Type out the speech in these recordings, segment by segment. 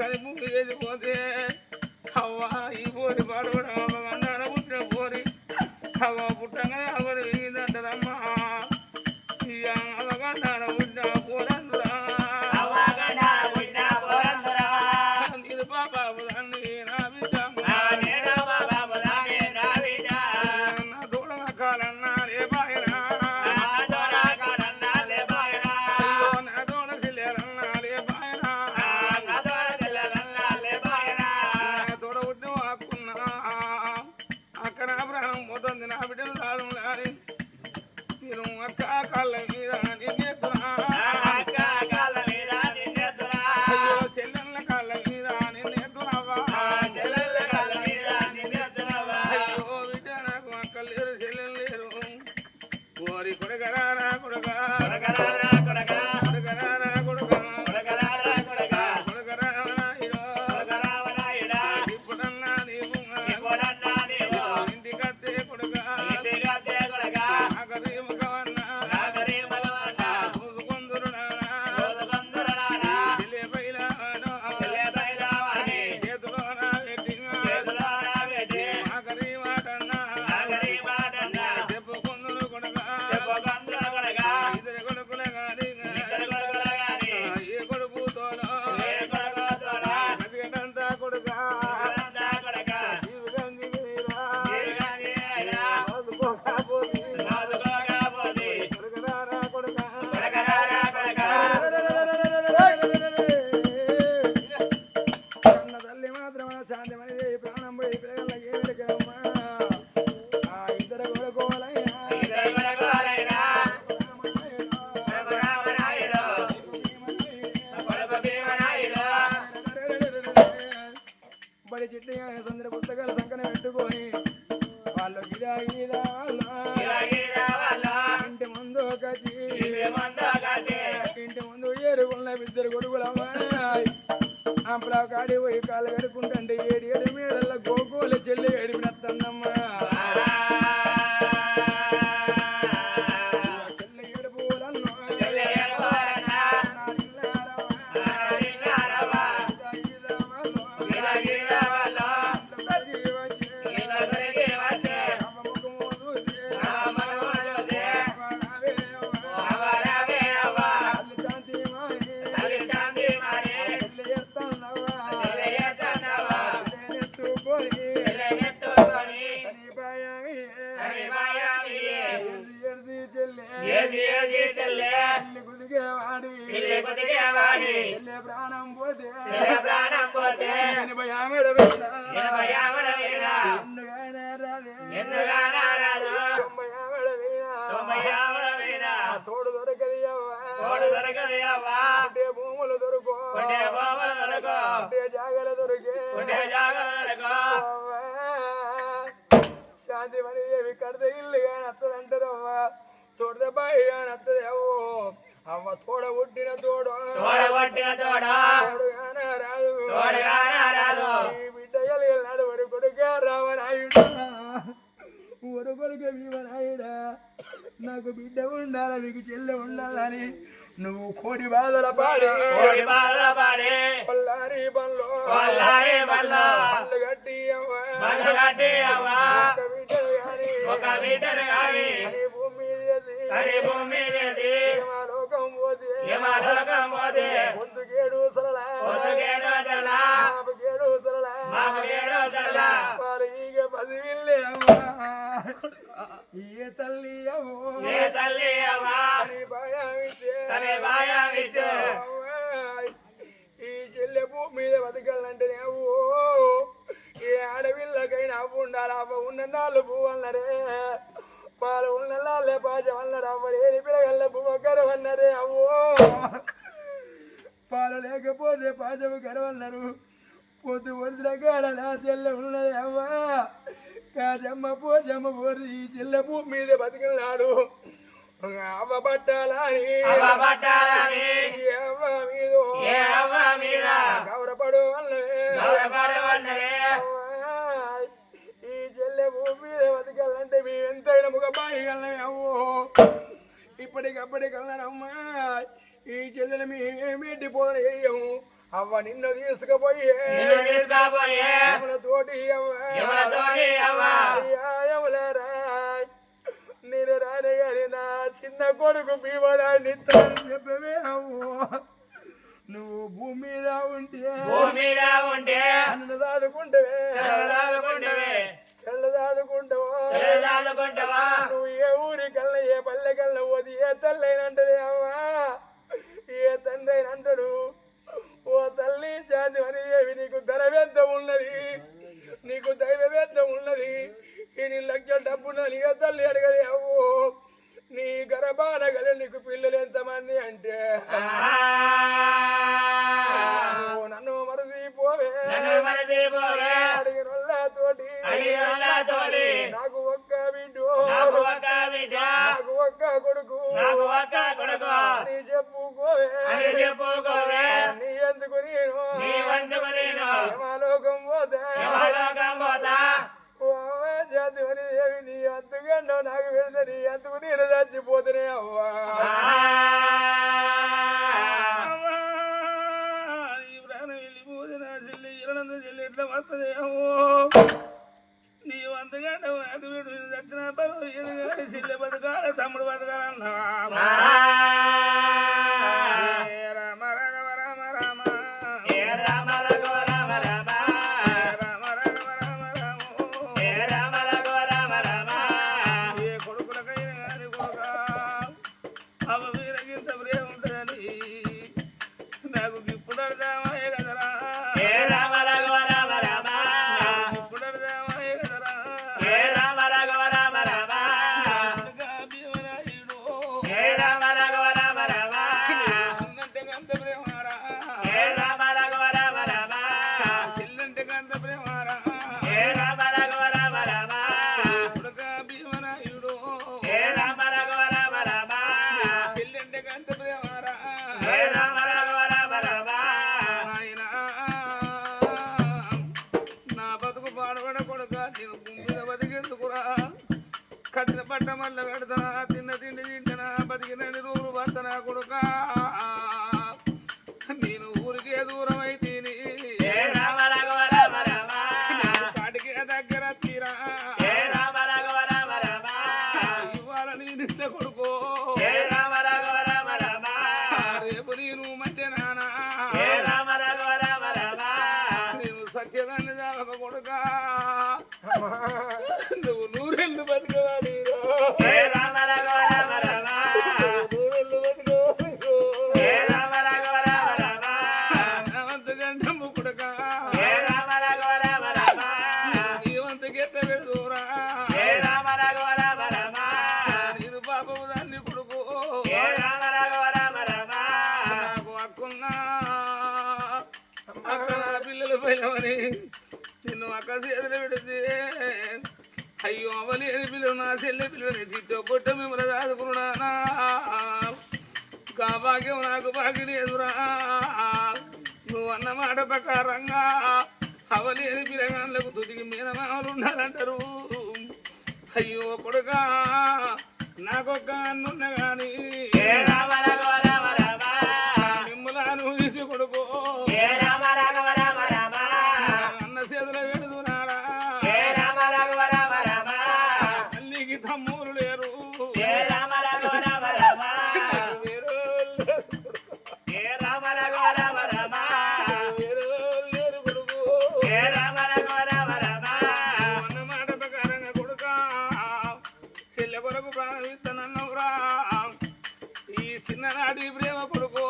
అది భూమి చేసిపోతే అవ్వా ఈ పోరి పాడవడం అవ్వగన్నార పుట్టిన పోరి అవ్వ పుట్టగానే అవరు వేయిందంటారమ్మా ఇక అవ్వగన్నార పుట్టిన పోరందురా ఇది పాప నా బిడ్డ నా తోడ కాలన్నా రే బాయనా నా తోడ సిల్లెరన్నా రే బాయనా నా తోడ పుట్టిన వాక్కున్నా అక్కడ ప్రాణం పోతుంది నా బిడ్డలు కాదు అని నేను అక్క కాళ్ళ మీద నిన్నెత్తున్నా అయ్యో చెల్లెళ్ళ కాళ్ళ మీద నిన్నెత్తున్నావా అయ్యో బిడ్డ నాకు అక్కలు లేరు చెల్లెలు లేరు ఓరి కొడగరారా కొడగా కొడగరారా కొడగా కొడగరారా ఇప్పుడన్నా నీవు ఇంటికత్తే కొడగా నాగరీము కవన్నా చూసుకొందురు నానా చెల్లెపైలానో చేతులోన పెట్టినా నాగరీమాటన్నా చెప్పుకొందురు కొడగా ఇద్దరి కొడుకుల గాని ఏ కొడుకుతోనో బతికటంతా కొడుగా తల్లి మాత్రం శాంతమని ప్రాణం పోయి పిల్లలకి ఏమిటమ్మా ఆ ఇద్దరు కొడుకోవాలైనా బడి చిట్టి సుందర పుస్తకాలు సంకన పెట్టుకొని వాళ్ళు గిరా ఇంటి ముందు కచ్చి ఇంటి ముందు ఏరుగున్న ఇద్దరు కొడుకులమ్మా అప్పుడు కాడి పోయి కాళ్ళు కడుక్కుంటే ఏడు మేడల్ల గోకోలు చెల్లి ఏడిపినత్తమ్మా చెల్లి ఏడుపులన్నో ప్రాణం పోతే తోడు దొరకది అంటే భూములు దొరుకు అంటే జాగలు దొరికే శాంతి మరి ఏవి కడితే ఇల్లు కానీ వస్తుందంటారవ్వా తోడు దెబ్బాయి కానీ వస్తుంది అవ్వో అవ్వ తోడ పుట్టిన తోడు రాదు ఈ బిడ్డ కలిగినాడు వరి కొడుక రావనాయుడా వరి కొడుక భీమనాయుడా నాకు బిడ్డ ఉండాలి మీకు చెల్లె ఉండాలని నువ్వు కోడి బాధల పాడి పల్లారి పళ్ళు గట్టి ఒక బిడ్డను కానీ భూమి లోకం పోతే పొద్దుకేడు సరళ ఈగ పసివిల్లే అమ్మా ఏ తల్లి ఈ చెల్లె భూమి మీద బతకాలంటే అవ్వో ఏ ఆడపిల్లకైనా అవ్వు ఉండాలి అవ్వ ఉన్న నాళ్ళు పువ్వు అన్నరే పాలు ఉన్న నాళ్ళే పాచం అన్నారు అవ్వ లేని పిల్లగల్ల పువ్వు కరవన్నరే అవ్వో పాలు లేకపోతే పాచము కరవన్నారు పొద్దు వదిన కాడ నా చెల్లె ఉన్నది అవ్వ కాజమ్మ పోజమ్మ పోరు ఈ చెల్లె భూమి మీద బతికినాడు అవ్వ పట్టాలని అవ్వ మీద గౌరపడు అన్నవే ఈ చెల్లె భూమి మీద బతకాలంటే మేము ఎంతైనా ముఖపాయి కలనమే అవ్వో ఇప్పటికప్పటికల్లనమ్మా ఈ చెల్లెని మేమేంటి పోదము అవ్వ నిన్ను తీసుకుపోయి తోటి నేను రానే గారి నా చిన్న కొడుకు భీమరాన్ని చెప్పవే అవ్వ నువ్వు భూమి మీద ఉంటే నన్ను దాదుకుంటవే చల్లదాదుకుంటావా నువ్వు ఏ ఊరికల్లా ఏ పల్లెకల్లా పోది ఏ తల్లైనంటది అవ్వా ఏ తండ్రి అంటాడు ఓ తల్లి జాతి అని నీకు ధనవేద్ద ఉన్నది నీకు దైవవేద్ద ఉన్నది ఈ నీ లక్షల డబ్బున నీ తల్లి అడగది అవ్వు నీ గర్భాన గల నీకు పిల్లలు ఎంతమంది అంటే నన్ను మరదిపోవే అడిగినోళ్ళతోటి నాకు ఒక్క బిడ్డు నాకు ఒక్క కొడుకు నీ చెప్పుకోవే నీ ఎందుకు నేను యమలోకం పోతా జాతి అని దేవి నీ అంతుగండో నాకు వెళ్తే నీ అందుకు నేను చచ్చిపోతునే అవ్వా ఈ ప్రాణం వెళ్ళిపోతే నా చెల్లి ఇరడంత చెల్లి ఎట్లా వస్తుంది అవ్వో నీ అంతగండ దక్షిణ చెల్లి బతకాల తమ్ముడు బతకాలన్నా రామ రామ రామ రామ కట్టిన పట్ట మళ్ళీ పెడతానా తిన్న తిండి తింటనా బతికినన్ని రోజులు పడతానా కొడుక నేను ఊరికే దూరం అయితే కాటికే దగ్గర తీరా ఇవాళ నీ నిన్న కొడుకో రేపు నేను మంటే నానా నేను సత్యదాన్ని చాలక కొడుక నువ్వు నూరెళ్ళు బతుకవా నిన్ను అక్క చేతులు పెడితే అయ్యో అవ్వలేని పిల్లలు నా చెల్లె పిల్లలు తిట్టో కొట్ట మిమ్మల్ని దాదుకున్నానా కా భాగ్యం నాకు బాగి లేదురా నువ్వు అన్నమాట ప్రకారంగా అవ్వలేని పిల్లగాళ్ళకు తుదికి మీనమామలు ఉండాలంటారు అయ్యో కొడుకా నాకొక్క అన్నున్న గాని మిమ్మల్ని నువ్వు తీసి కొడుకో అన్న చేతుల పెడుతున్నారా తల్లికి తమ్ములు లేరు చిన్ననాటి ప్రేమ కొడుకో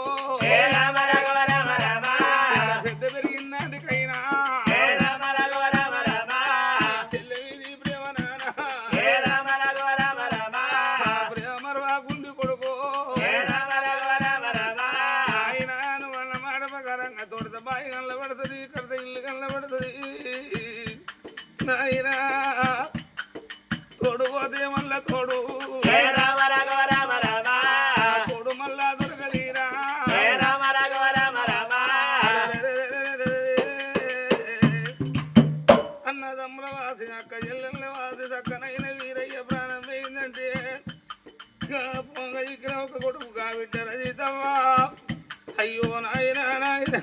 పెద్ద పెరిగినాటికైనా చెల్లె వీధి ప్రేమ నానా ప్రేమ మరవాకుండి కొడుకో ఆయన వాళ్ళ మాట ప్రకారంగా తోడత బాయి కళ్ళ పడుతుంది కడత ఇల్లు కళ్ళ పడుతుంది నాయన తోడు పోతే మళ్ళా తోడు చక్కనైన వీరయ్య ప్రాణం పోయిందంటే పొంగ ఇక్కడ ఒక కొడుకు కాబట్టారు సీతమ్మా అయ్యో నాయన నాయన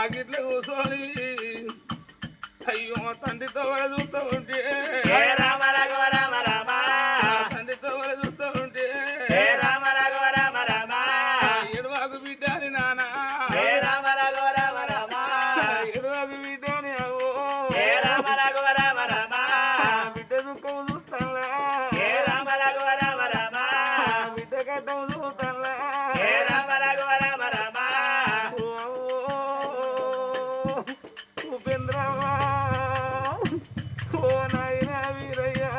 ఆగిట్ల కూర్చొని అయ్యో తండ్రితో వర చూస్తూ ఉంటే తండ్రితో వర చూస్తూ ఉంటే ఎడవాకు బిడ్డని నానా ఎడవాకు బిడ్డని అవో బిడ్డ దుఃఖం చూస్తాలా బిడ్డ కట్టం చూస్తాలా ఉపేంద్రవా ఓ నాయనా వీరయ్యా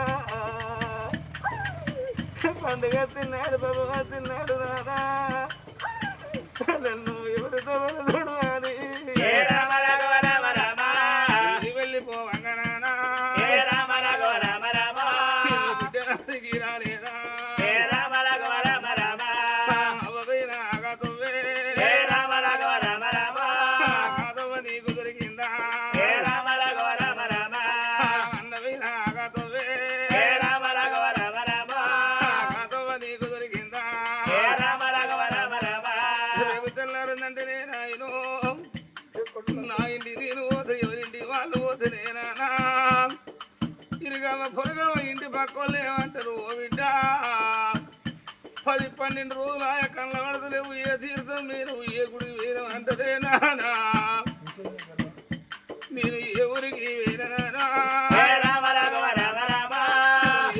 పండుగ తిన్నాడు బాబా తిన్నాడు నానా నన్ను ఎవరితో చూడు అని వెళ్ళిపోవంగ నానా బిడ్డ నాదికి రాలేదా అవైన ఆగతవ్వే ఆగతవ్వ నీకు దొరికిందా అన్నవైన ఆగతవ్వే ఆగతవ్వ నీకు దొరికిందా రేపు తెల్లారిందంటేనే నాయను నా ఇంటి నేను పోతే ఎవరింటి వాళ్ళు పోతే నేనా ఇరుగవ పొరగవ ఇంటి పక్కలు ఏమంటారు ఓ బిడ్డ 10-12 రోజులు ఆయా కళ్ళ పడతలేవు ఏ తీర్థం మీరు ఏ గుడికి వేయడం అంటదే నానా నేను ఏ ఊరికి వేయనా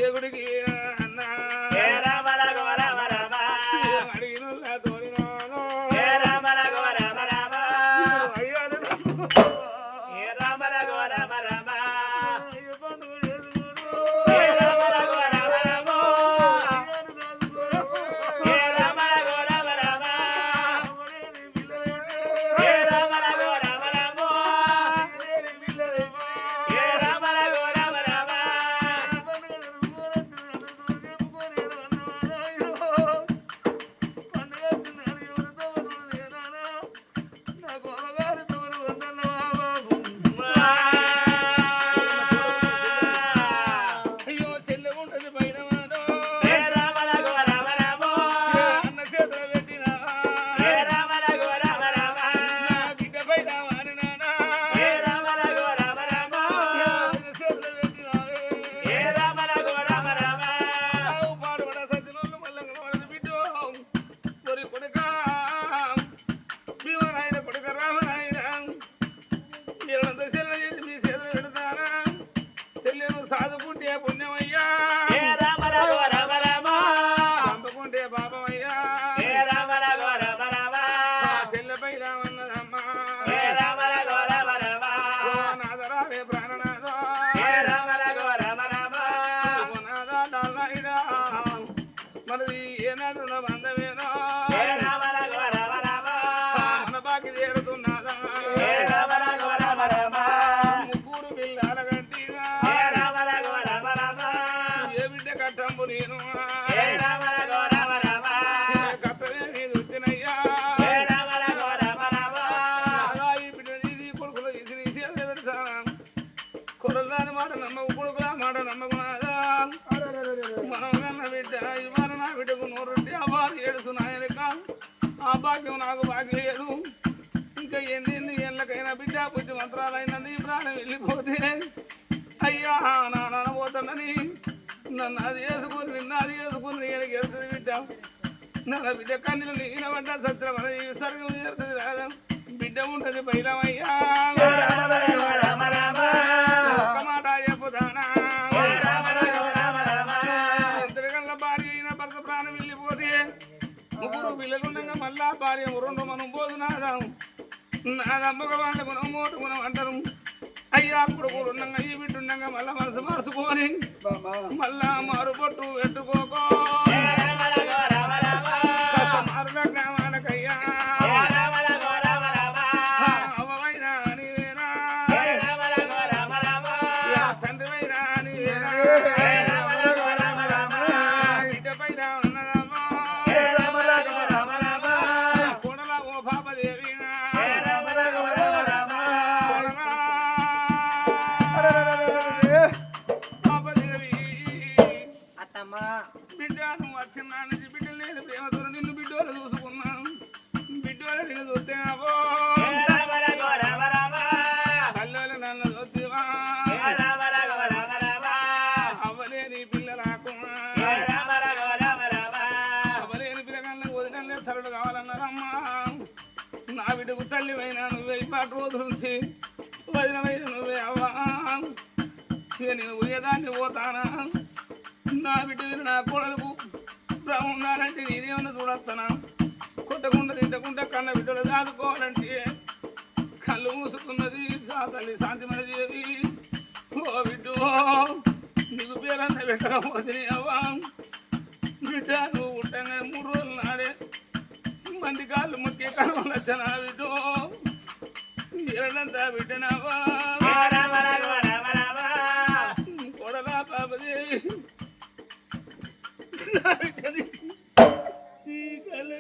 ఏ గుడికి వేయనా అన్నా అడిగిన తోడినాను అయ్యో చెల్లె ఉంటది పైన వాడు అన్న చేతులు పెట్టినా నా బిడ్డ పైన వారి నానా చేతులు పెట్టినావే పాడుపడ సజ్జనోళ్ళు మల్లంగా వాడిని బిడ్డో ఒరి కొడుక భీమనాయన కొడుక రామనాయన ఇరంత చెల్ల చేసి మీ చేతులు పెడతారా చెల్లెను సాదుకుంటే పుణ్యమయ్యా చంపుకుంటే పాపమయ్యా చెల్లెపై రామన్నదమ్మా నాదరావే ప్రాణనాథ మనది ఏనాడు బంధమేనో మన బాకి చేరుతున్నదా ముగ్గురు పిల్లల గంటిగా ఏ బిడ్డ కట్టంబు నేను కట్టమే మీద వచ్చినయ్యా ఈ బిడ్డ ఇది కొడుకులు ఇది పెడతానా కొరదాని మాట నమ్మకు కొడుకుల మాట నమ్మకున్నాదా మనం కన్న బిడ్డ ఇవాళ నా బిడ్డకు 100 రొట్టె అవ్వాలి ఏడుస్తున్నాయనక ఆ భాగ్యం నాకు భాగ్యం లేదు ఇంకా ఎన్ని ఏళ్ళకైనా బిడ్డ బుద్ధి మంత్రాలైనా నీ ప్రాణం వెళ్ళిపోతే అయ్యా నాన్న పోతానని నన్ను అది వేసుకుని నేను గెలుతుంది బిడ్డ నా బిడ్డ కన్నీళ్ళు నీనబడ్డ సత్రం సర్గం చేరుతుంది రాదా బిడ్డ ఉంటుంది బయలమయ్యా ఒక్క మాట చెప్పుతానా ఎంతకల్లా భార్య అయినా భర్త ప్రాణం వెళ్ళిపోతే ముగ్గురు పిల్లలుండగా మళ్ళా భార్య 2 మనం పోదునాదాం నాదమ్మక వాళ్ళ గుణం మోటు గుణం అంటారు అయ్యా కొడుకులు ఉండగా ఈ బిడ్డ ఉండగా మళ్ళా మనసు మార్చుకొని మళ్ళా మారుపట్టు పెట్టుకోకో మారుల గ్రామాలకయ్యా అవ్వైనా నీవేనా తండ్రివైనా నీవేనా బిడ్డ పైన ఉన్నదమ్మా కోడల ఓ పాపదేవి బిడ్డ నువ్వు వచ్చిన బిడ్డ తల్లివైనా నువ్వే పాటు రోజుల నుంచి వదినమైన నువ్వే అవ్వా ఇక నేను ఉయ్యదాన్ని పోతానా నా బిడ్డ నా కోడలకు ఉండాలంటే నేనేమన్నా చూడొస్తానా కొట్టకుండా తిట్టకుండా కన్న బిడ్డలు దాదుకోవాలంటే కళ్ళు మూసుకున్నది ఆ తల్లి శాంతిమణ దేవి ఓ బిడ్డ నీకు పేరన్న పెట్టకపోతే అవ్వా బిడ్డ నువ్వు ఉంటానే 3 రోజులు నాడే మంది కాళ్ళు ముఖ్య కనుగొని వచ్చానా బిడ్డ ఎరడంతా బిడ్డనావా కొడలా పాపదేవి ఈ కళ్ళు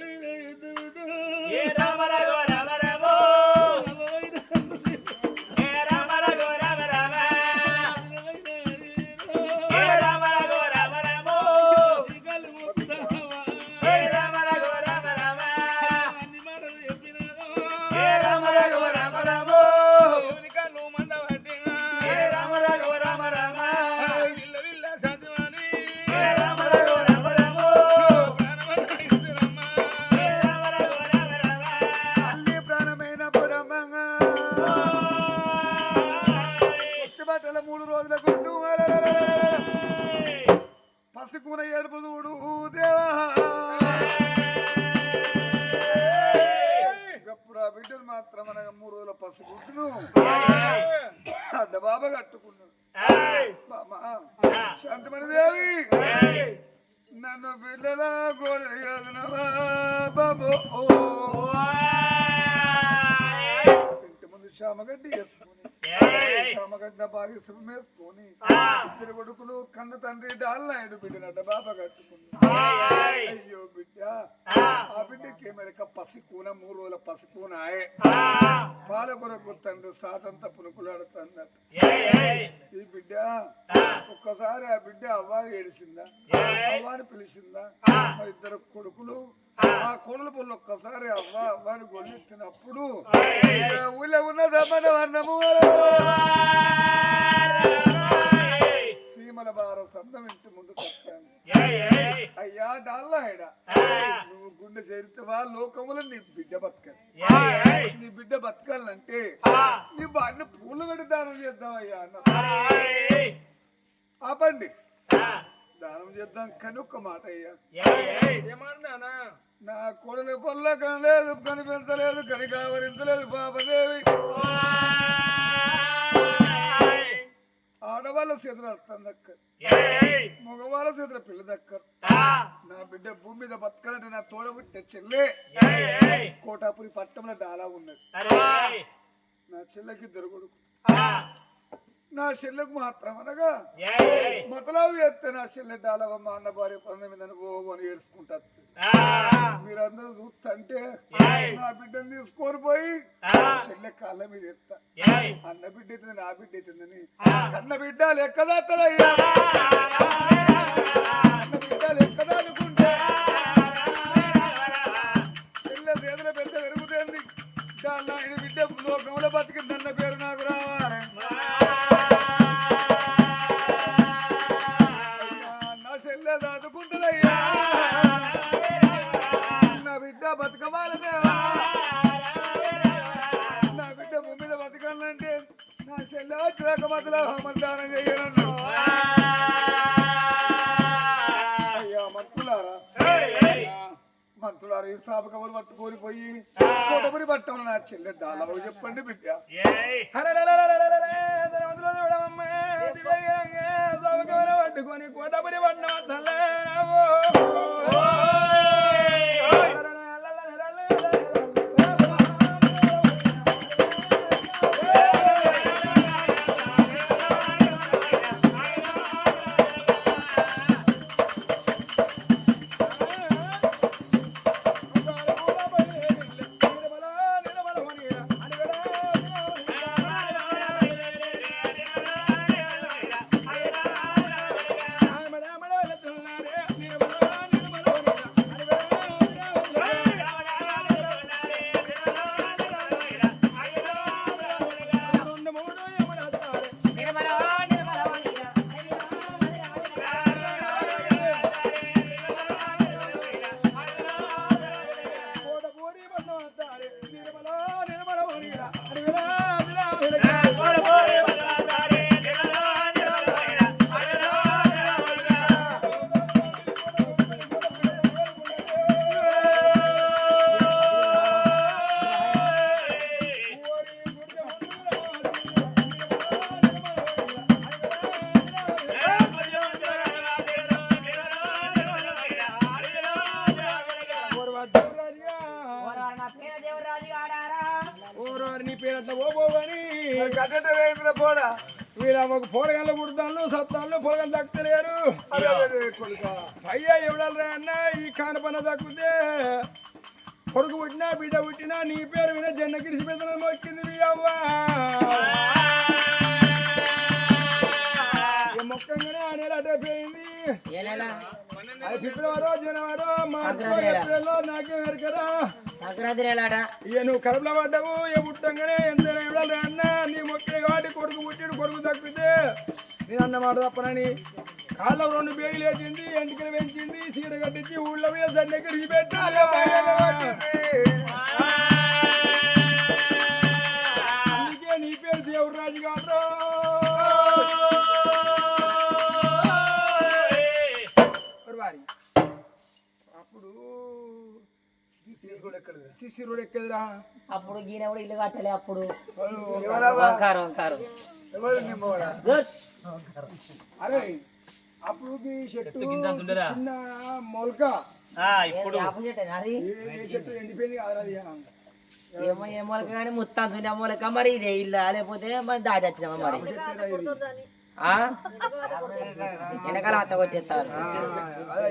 పసుకున ఏడుపు చూడు దేవా ఎప్పుడు ఆ బిడ్డలు మాత్రం అనగా 3 రోజుల పసుకుంటును అడ్డ బాబా కట్టుకున్నాడు బామా శాంతమణి దేవి నన్ను బిడ్డల గోడనవా బాబో ఇంటి ముందు శ్యామగడ్డి వేసుకుని శ్యామగడ్డ బాగా శుభం వేసుకొని 2 కొడుకులు కన్న తండ్రి డాల్నాయుడు బిడ్డనడ్డ బాబా కట్టుకున్నాడు అయ్యో బిడ్డ ఆ బిడ్డకి మెరక పసికూన 3 రోజుల పసికూన పాల కొరకు తండ్రి సాతంతా పునుకులాడుతున్నట్టు ఈ బిడ్డ ఒక్కసారి ఆ బిడ్డ అవ్వాని ఏడిసిందా అవ్వాని పిలిచిందా మరి 2 కొడుకులు ఆ కోడల పొల్లు ఒక్కసారి అవ్వాని గొల్లెత్తినప్పుడు ఊళ్ళో ఉన్న దమ్మన వర్ణము సీమల బార సందం ఇంటి ముందు కట్టాను అయ్యా డాల్లాయడా నువ్వు గుండె చేరితేవా లోకములో నీ బిడ్డ బతకాలి నీ బిడ్డ బతకాలంటే నీ బాడిని పూలు పెట్టి దానం చేద్దామయ్యా అన్న ఆపండి దానం చేద్దాం కానీ ఒక్క మాట అయ్యా ఏమన్నా నా కోడలి పొల్ల కనలేదు కనిపించలేదు కని కావరించలేదు పాపదేవి ఆడవాళ్ళ చేతులు అర్థం దక్కరు మగవాళ్ళ చేతుల పిల్ల దక్కరు నా బిడ్డ భూమి మీద బతకాలంటే నా తోడబుట్టే చెల్లె కోటాపురి పట్టంలో డాలా ఉన్నది నా చెల్లెకి 2 కొడుకు నా చెల్లెకు మాత్రం అనగా మొదలవు చేస్తే నా చెల్లె డాలవమ్మ అన్న భార్య పనుల మీద అని ఏడ్చుకుంటారు మీరందరూ చూస్తుంటే నా బిడ్డను తీసుకొని పోయి చెల్లె కాళ్ళ మీద ఎత్తా అన్న బిడ్డ అవుతుంది నా బిడ్డ అవుతుందని కన్న బిడ్డ లెక్కదాత్తదయ్యా అన్న బిడ్డ లెక్కదాదుకుంటే చెల్లె చేతుల పెద్ద పెరుగుతుంది దాని బిడ్డ లోకంలో బతికిందన్న పేరు నాకు రావాలి నా చెల్లె దాదుకుంటుందయ్యా నా బిడ్డ బతకవాలదేవా నా బిడ్డ భూమి మీద బతకాలంటే నా చెల్లె వచ్చాక బతలా మతదానం చెయ్యనన్ను అయ్యా మంత్రులారా ఈ సాపకములు పట్టుకొని పోయి కోటపురి పట్టం నా చెల్లె డాలవు చెప్పండి బిడ్డ పట్టుకొని కోటపురి పట్టం దేవురాజుగా ఓరారు నీ పేరు అట్లా పోబోవని పోడా వీళ్ళ ఒక పోరగాళ్ళు పుడతాను సత్తాళ్ళు పోరగాళ్ళు దక్కుతలేరు అయ్యా ఎవడరా అన్న ఈ కానపన దక్కితే కొడుకు పుట్టినా బిడ్డ పుట్టినా నీ పేరు విన జన్న గిరిసి పెద్దలు మొక్కింది మీ అవ్వ మొక్కంగానే ఆ నెల అటైపోయింది అది ఫిబ్రవరో జనవరో మార్చో ఏప్రిల్లో నాకే వెరకరా ఇక నువ్వు కడుపులో పడ్డావు ఏ పుట్టంగానే ఎంత ఎవడరా అన్న నీ మొక్కే కాబట్టి కొడుకు పుట్టిడు కొడుకు దక్కితే నేను అన్నమాట తప్పనని కాళ్ళ 2 బేగులు వేసింది ఎంటికలు పెంచింది చీర కట్టించి ఊళ్ళో మీద జన్న గిరిసి పెట్టాలి అందుకే నీ పేరు దేవురాజు కాదు అప్పుడు శిశిరుడు ఎక్కదిరా అప్పుడు గీన కూడా ఇల్లు కట్టలే అప్పుడు అరే అప్పుడు చెట్టు చిన్న మొలక ఇప్పుడు అది చెట్టు ఎండిపోయింది కాదు అది ఏమో ఏ మొలక కానీ ముత్తాను మొలక మరి ఇదే ఇల్లు లేకపోతే మరి దాటి వచ్చినామా మరి వెనకాల అత్త కొట్టేస్తారు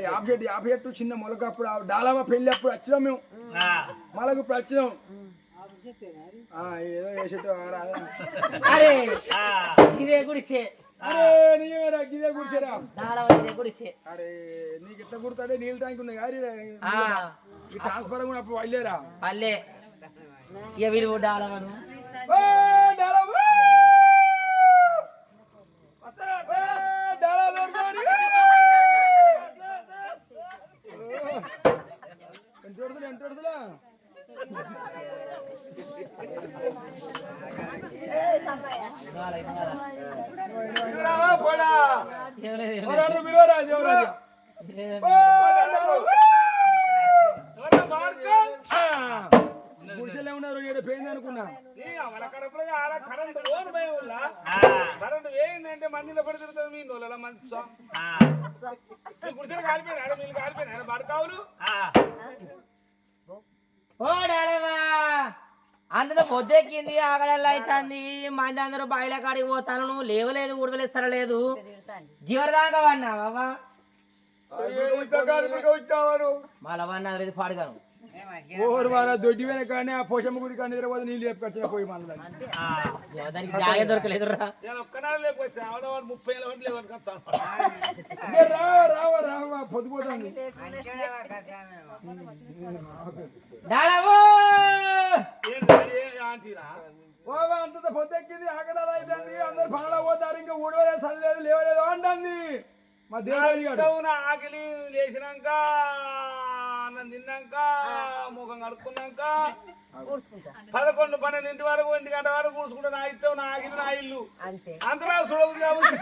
యాభై చెట్టు చిన్న మొలక అప్పుడు డాలమ్మ పెళ్లి అప్పుడు వచ్చినాం మేము మళ్ళీ ఇప్పుడు వచ్చినాం ఏదో ఏ చెట్టు అరే ఇదే గుడిసే అరే నీవేరా ఇదే గుడిసేరా గుడిసే అరే నీకు ఎట్లా గుర్తుంటే నీళ్ళ ట్యాంక్ ఉంది కానీ ఈ ట్రాన్స్ఫర్ కూడా అప్పుడు వెళ్ళేరా పల్లె ఇక వీళ్ళు డాలవను ఎంటోడుతులా గుడిసెలు ఏమన్నారు పోయింది అనుకున్నా కరెంట్ వేయిందంటే మందిలో పడుతుంది మీ నోళ్ళ మంచి గుడిసెలు కాలిపోయినాడు నీళ్ళు కాలిపోయినాడు బడకావులు ఓ డాడవా అందులో పొద్దెక్కింది ఆగడల్లా అవుతుంది మంది అందరూ బాయిల కాడికి పోతాను నువ్వు లేవలేదు ఉడవలేదు సరలేదు జీవరదాకా వాడినావా మళ్ళీ లేదు పాడుగాను ఓరు వారా దొడ్డి వెనక కానీ ఆ పోషమ్మ గుడి కానీ నిద్రపోతే నీళ్ళు లేపుకొచ్చిన పోయి మళ్ళీ దానికి జాగా దొరకలేదు రా ఒక్కనాడు లేకపోతే 30 రావా రావా పొద్దుపోతుంది అంత పొద్దెక్కింది ఆకడాలు అవుతుంది అందరు పనులు పోతారు ఇంకా ఊడవలేదు సరలేదు లేవలేదు అంటుంది మా దేవుడు ఆకలి లేచినాక అన్నం తిన్నాక ముఖం కడుక్కున్నాక 11, 12 వరకు 1 గంట వరకు కూర్చుకుంటా నా ఇష్టం నా ఆగిలి నా ఇల్లు అంతలా చూడదు కాబట్టి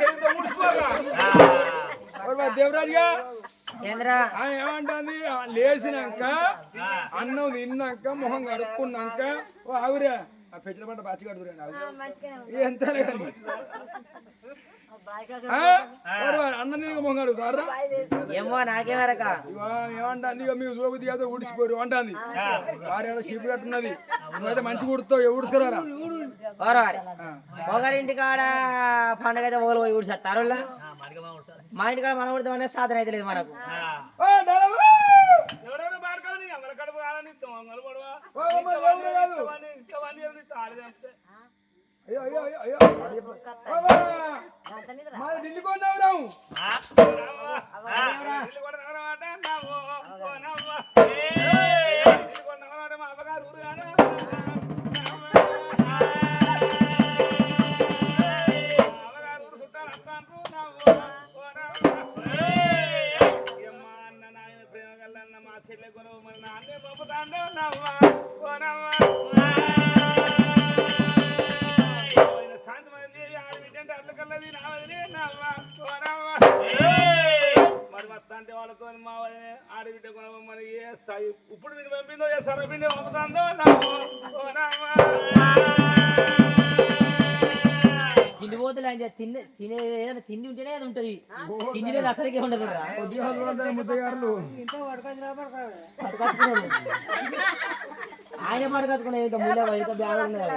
దేవరాజుగా ఏమంటుంది లేచినాక అన్నం తిన్నాక మొహం కడుక్కున్నాక ఆగురా ఆ పెద్దల పంట బాచి కడుతురా ఎంత అందరినీ మొహం కడుగుతారా ఏమో నాకే వరక ఏమంటుంది ఇక మీకు చూపుది కదా ఊడిసిపోరు అంటుంది వారి షీపు కట్టున్నది నువ్వైతే మంచి కుడుతావు ఊడుస్తారా ఒకరింటి కాడ పండగ అయితే ఒకరు పోయి ఊడిసేస్తారు మా ఇంటి కాడ మనం ఉడతామనే సాధన అయితే లేదు మనకు ఢిల్లీ కొన్నావు మా అమ్మగారు ఊరు కాదు మా చెల్లె కొనవు మరి నాన్నే పంపుతాండో నవ్వా మరి మొత్తాంటే వాళ్ళతో మా ఆడబిడ్డ కొనవు మరి ఇప్పుడు నేను పంపిందో సర పిండి పంపుతాందో ఇంటి తిండిపోతులే అని తినే ఏదైనా తిండి ఉంటేనే అది ఉంటది తిండి లేదు అసలుకే ఉండదు ముద్దగారులు పట్టుకొచ్చుకున్నాడు ఆయన పట్టుకొచ్చుకున్నా ఇంకా ముళ్ళ ఇంకా బ్యాగ్ ఉన్నది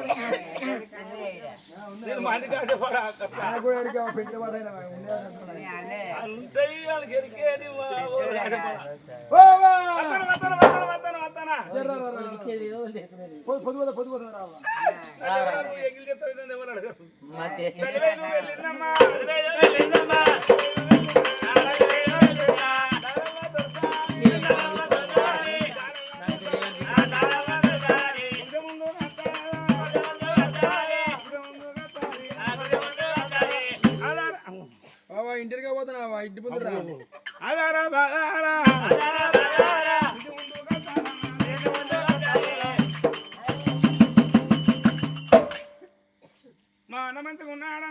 ఉంటాయి వాళ్ళకి ఎరికేది ఇంటికి పోతున్నా ఇంటి ముందు రా మా అన్న మంచిగా ఉన్నాడా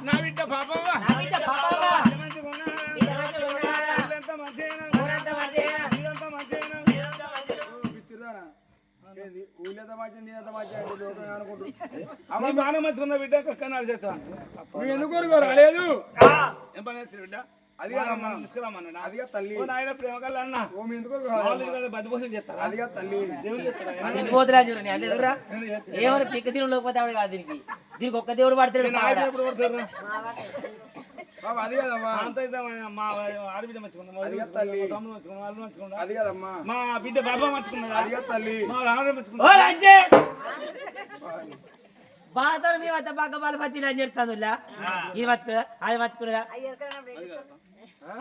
నా బిడ్డ పాపవ్వ బాగా మంచిగా బిడ్డ కన్నాడు చేస్తాను నువ్వు ఎందుకు రాలేదు ఏం పని చేస్తుంది బిడ్డ అది తీసుకురామన్నా అదిగా తల్లి ఆయన ప్రేమ కల్లా అన్న ఓ ఎందుకు బతిపోసం చేస్తారా అదిగా తల్లి తిండిపోతురా చూడండి అది ఎదురా ఏమైనా పిక్క తిని ఉండకపోతే ఆవిడ కాదు దీనికి ఒక్క దేవుడు పడతాడు అది కదమ్మా మా ఆడబిడ్డ మంచుకున్నా అదిగా తల్లి వాళ్ళు మంచుకున్నా అది కదమ్మా మా బిడ్డ బాబా మంచుకున్నా అదిగా తల్లి మా ఆడ మంచుకున్నా బాగా మేము అంత బాగా వాళ్ళు మంచి అని చెప్తాను ఇది మర్చిపోయా అది మర్చిపోయా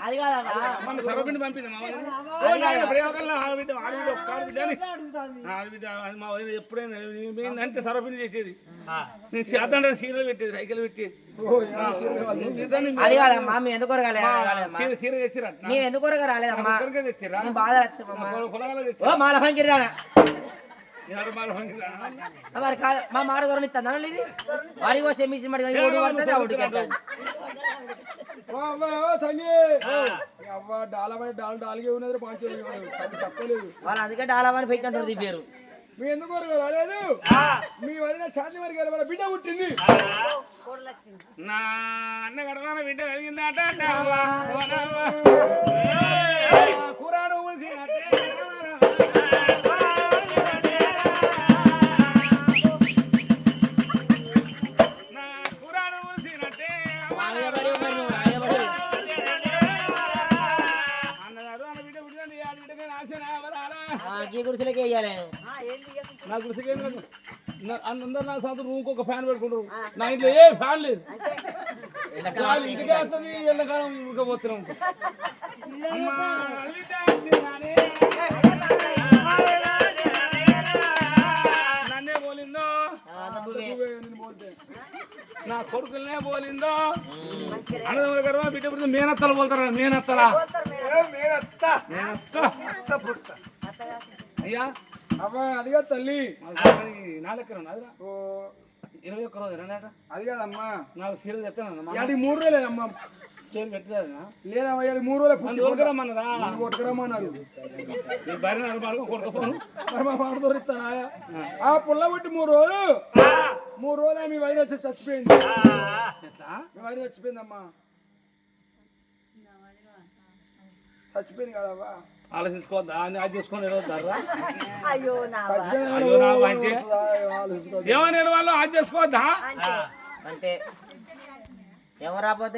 అది కాదమ్మా మన సర్వపిండి పంపింది మా వదిన ఎప్పుడైనా అంటే సర్వపిండి చేసేది నేను చేద్దాం సీరియల్ పెట్టేది రైకలు పెట్టేది అది కాదమ్మా మేము ఎందుకు సీర చేసిరా మేము ఎందుకు రాలేదమ్మా తెచ్చిరా మేము బాధ వచ్చామమ్మా పొలగాల ఓ మాల పంకిరి రానా తెచ్చిరా మరి కాదు మా మాట దొరని ఇస్తాను ఇది వారి కోసం మిషన్ మరి ఓడి పడుతుంది ఆ ఓడికి అవ్వ డాలగే ఉన్నది తప్పలేదు వాళ్ళు అందుకే డాలామని పెట్టినట్టు దిగారు మీ ఎందుకు రాలేదు మీ వదిన శాంతి వారికి వాళ్ళ బిడ్డ పుట్టింది నా అన్న గడవాన బిడ్డ కలిగిందట కూరాడు గుడిసెలకి వేయాలి నా గుడిసెకి అందరు నా సొంత రూమ్కి ఒక ఫ్యాన్ పెట్టుకుంటారు నా ఇంట్లో ఏ ఫ్యాన్ లేదు ఇంటికే వస్తుంది ఎండాకాలం ఉడకపోతున్నాం నన్నే పోలిందో నా కొడుకులనే పోలిందో అన్నదమ్ముల గర్వ బిడ్డ పుడితే మేనత్తలు పోతారా మేనత్తలా అయ్యా అవ్వ అదిగా తల్లి నా లెక్కన ఉన్నదిరా 21 రోజు రెండట అది కాదమ్మా నాకు సీరియల్ చెప్తాను 3 రోజులేదమ్మా చేరు పెట్టలేదన్నా లేదమ్మా 3 రోజులే కొడుకురమ్మన్నారా కొట్టుకురమ్మన్నారు నీ భార్య కొడుకపోను పాడుదోరిస్తానా ఆ పుల్ల పుట్టి 3 రోజులు మీ వైద్య వచ్చి చచ్చిపోయింది మీ వైద్య చచ్చిపోయిందమ్మా చచ్చిపోయింది కదవ్వా ఆలోచించుకోవద్దా అది చూసుకొని అయ్యో ఏమని వాళ్ళు అది చేసుకోవద్దా అంటే ఎవరు రాకపోతే